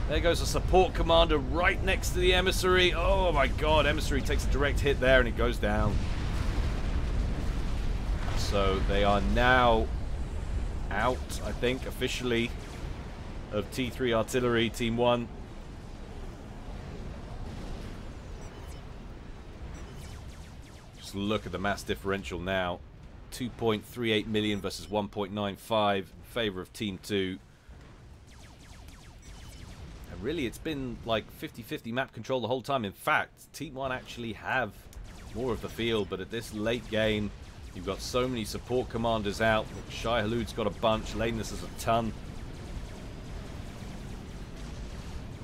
There goes a support commander right next to the emissary. Oh my god, emissary takes a direct hit there and it goes down. So they are now out, I think, officially, of T3 Artillery, Team 1. Just look at the mass differential now. 2.38 million versus 1.95 in favor of Team 2. And really, it's been like 50-50 map control the whole time. In fact, Team 1 actually have more of the field, but at this late game, you've got so many support commanders out. Shai Halud's got a bunch, Lanus has a ton.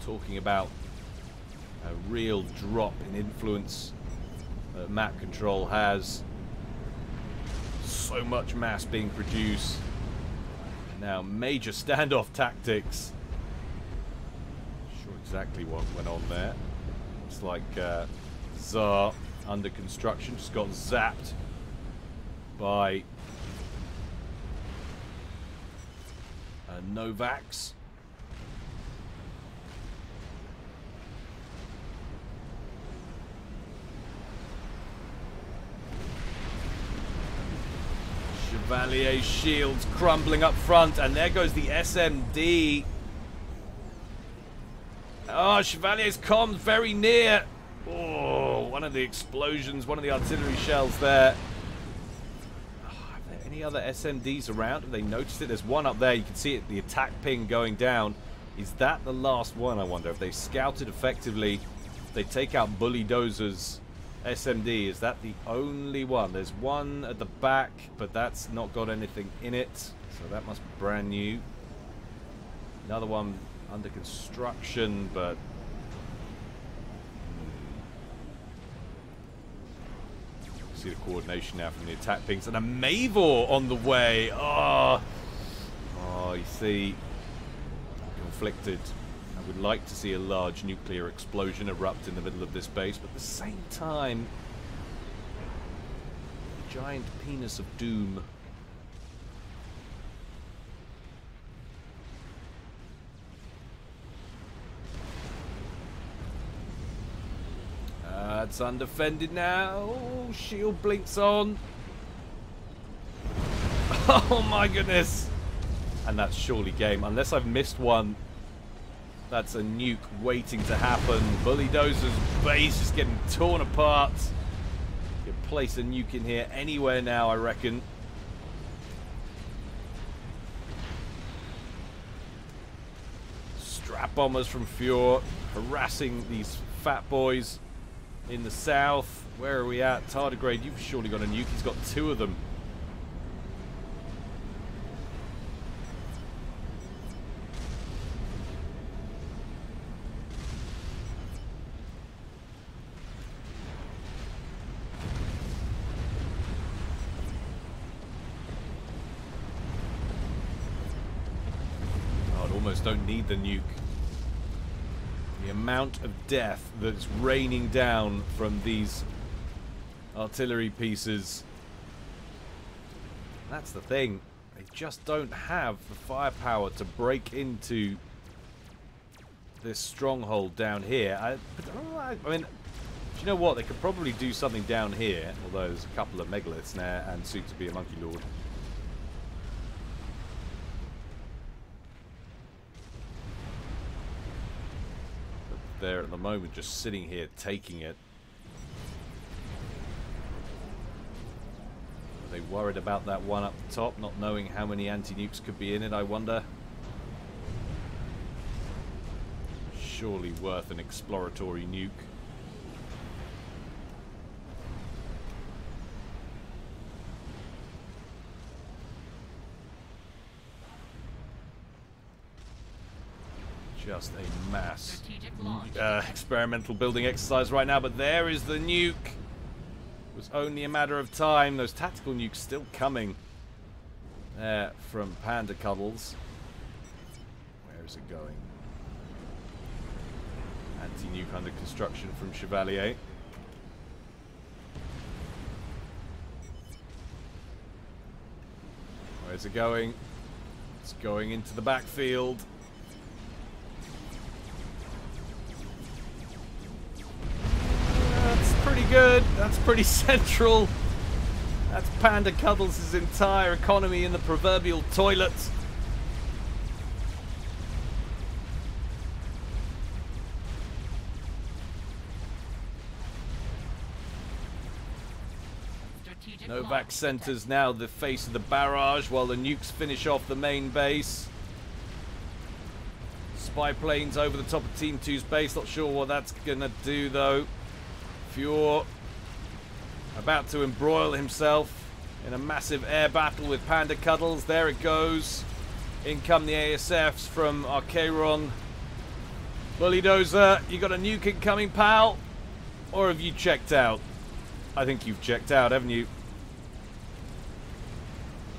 Talking about a real drop in influence that map control has. So much mass being produced. Now major standoff tactics. Not sure exactly what went on there. It's like Tsar under construction just got zapped by Novax. Chevalier's shields crumbling up front, and there goes the SMD. Oh, Chevalier's comms very near. Oh, one of the explosions, one of the artillery shells there. Oh, have there Any other SMDs around? Have they noticed it? There's one up there. You can see it, the attack ping going down. Is that the last one, I wonder? If they scouted effectively, if they take out Bully Dozer's SMD, is that the only one? There's one at the back, but that's not got anything in it. So that must be brand new. Another one under construction, but... See the coordination now from the attack pings. And a Mavor on the way. Oh, you see... Conflicted. I would like to see a large nuclear explosion erupt in the middle of this base, but at the same time, the giant penis of doom. It's undefended now. Oh, shield blinks on. Oh my goodness. And that's surely game. Unless I've missed one. That's a nuke waiting to happen. Bully Dozer's base is getting torn apart. You can place a nuke in here anywhere now, I reckon. Strap bombers from Fjord harassing these fat boys in the south. Where are we at? Tardigrade, you've surely got a nuke. He's got two of them. Almost don't need the nuke. The amount of death that's raining down from these artillery pieces. That's the thing. They just don't have the firepower to break into this stronghold down here. I mean, do you know what? They could probably do something down here, although there's a couple of megaliths there and soon to be a monkey lord. There at the moment, just sitting here taking it. Are they worried about that one up the top, not knowing how many anti-nukes could be in it, I wonder? Surely worth an exploratory nuke. Just a mass experimental building exercise right now, but there is the nuke. It was only a matter of time. Those tactical nukes still coming there from Panda Cuddles. Where is it going? Anti-nuke under construction from Chevalier. Where's it going? It's going into the backfield. Pretty good. That's pretty central. That's Panda Cuddles' entire economy in the proverbial toilet. Novak centers now the face of the barrage while the nukes finish off the main base. Spy planes over the top of Team 2's base. Not sure what that's gonna do though. Fjord about to embroil himself in a massive air battle with Panda Cuddles. There it goes. In come the ASFs from Archaeron. Bully Dozer, you got a nuke incoming, pal? Or have you checked out? I think you've checked out, haven't you?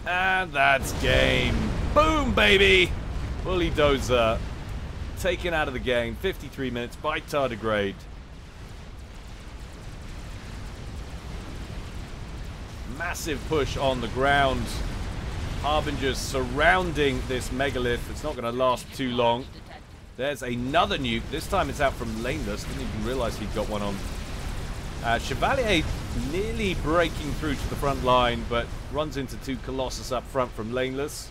And that's game. Boom, baby! Bully Dozer taken out of the game. 53 minutes by Tardigrade. Massive push on the ground. Harbingers surrounding this megalith. It's not going to last too long. There's another nuke. This time it's out from Laneless. Didn't even realize he'd got one on. Chevalier nearly breaking through to the front line, but runs into two Colossus up front from Laneless.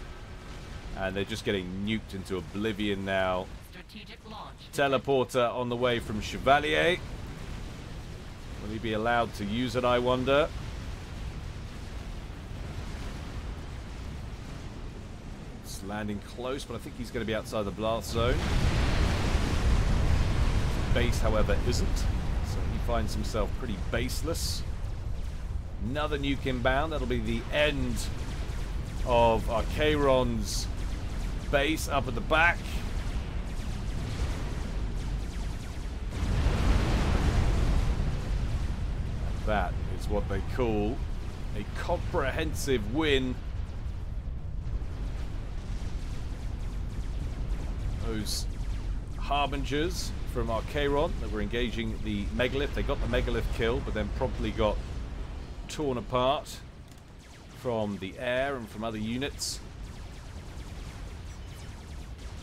And they're just getting nuked into oblivion now. Teleporter on the way from Chevalier. Will he be allowed to use it, I wonder? It's landing close, but I think he's going to be outside the blast zone. Base, however, isn't. So he finds himself pretty baseless. Another nuke inbound. That'll be the end of Archaeron's base up at the back. And that is what they call a comprehensive win. Those harbingers from Archaeron that were engaging the megalith. They got the megalith kill, but then promptly got torn apart from the air and from other units.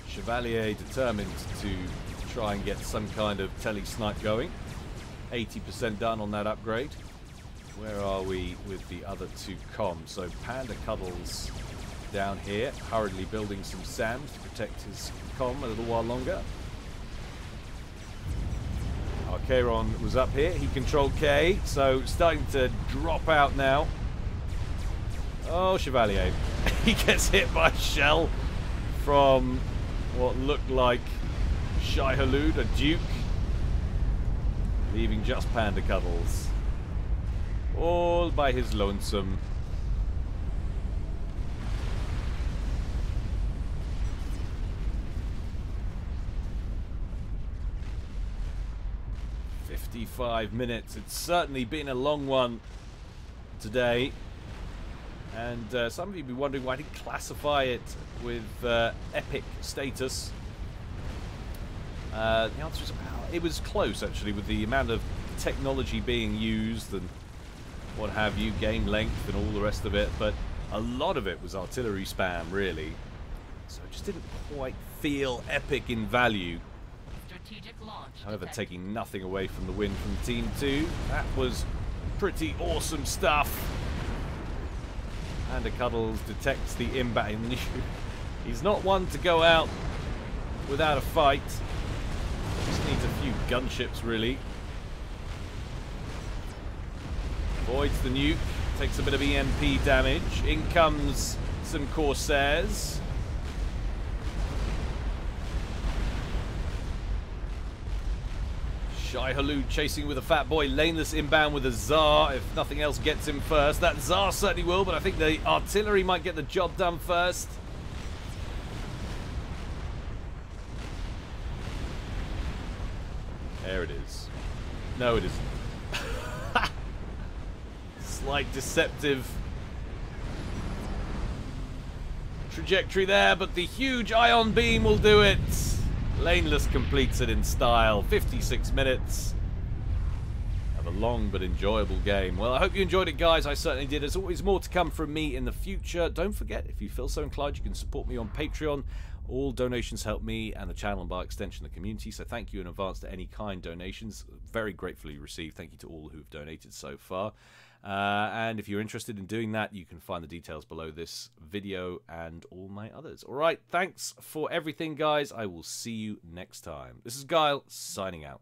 Chevalier determined to try and get some kind of tele-snipe going. 80% done on that upgrade. Where are we with the other two comms? So Panda Cuddles down here, hurriedly building some SAM to protect his comm a little while longer. Archaeron was up here. He controlled K, so starting to drop out now. Oh, Chevalier. He gets hit by a shell from what looked like Shai-Hulud, a Duke, leaving just Panda Cuddles. All by his lonesome. .5 It's certainly been a long one today, and some of you will be wondering why I didn't classify it with epic status. The answer is it was close actually, with the amount of technology being used and what have you, game length and all the rest of it, but a lot of it was artillery spam really, so it just didn't quite feel epic in value. However, taking nothing away from the win from Team 2. That was pretty awesome stuff. Panda Cuddles detects the inbound. He's not one to go out without a fight. Just needs a few gunships, really. Avoids the nuke. Takes a bit of EMP damage. In comes some Corsairs. Shai-Hulud chasing with a fat boy. Laneless inbound with a Tsar. If nothing else gets him first. That Tsar certainly will, but I think the artillery might get the job done first. There it is. No, it isn't. Slight deceptive trajectory there, but the huge ion beam will do it. Laneless completes it in style. 56 minutes of a long but enjoyable game. Well, I hope you enjoyed it, guys. I certainly did. There's always more to come from me in the future. Don't forget, if you feel so inclined, you can support me on Patreon. All donations help me and the channel, and by extension the community, so thank you in advance to any kind donations. Very gratefully received. Thank you to all who've donated so far. And if you're interested in doing that, you can find the details below this video and all my others. Alright, thanks for everything, guys. I will see you next time. This is Guile, signing out.